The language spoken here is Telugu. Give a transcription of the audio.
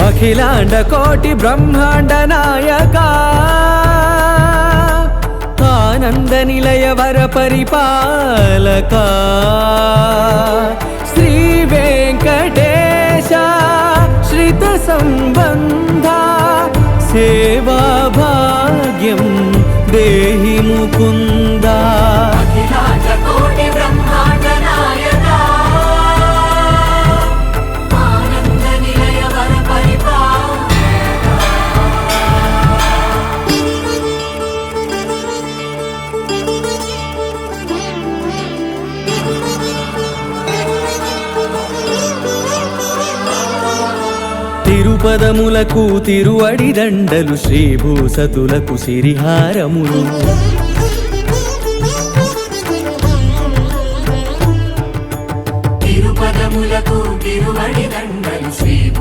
అఖిలాండ కోటి బ్రహ్మాండ నాయకా ఆనంద నిలయ వర పరిపాలకా శ్రీ వెంకటేశ శ్రిత సంబంధ సేవా భాగ్యం దేహి ముకుందా తిరుపదములకు తిరువడి దండలు శ్రీభూసతులకు సిరిహారములు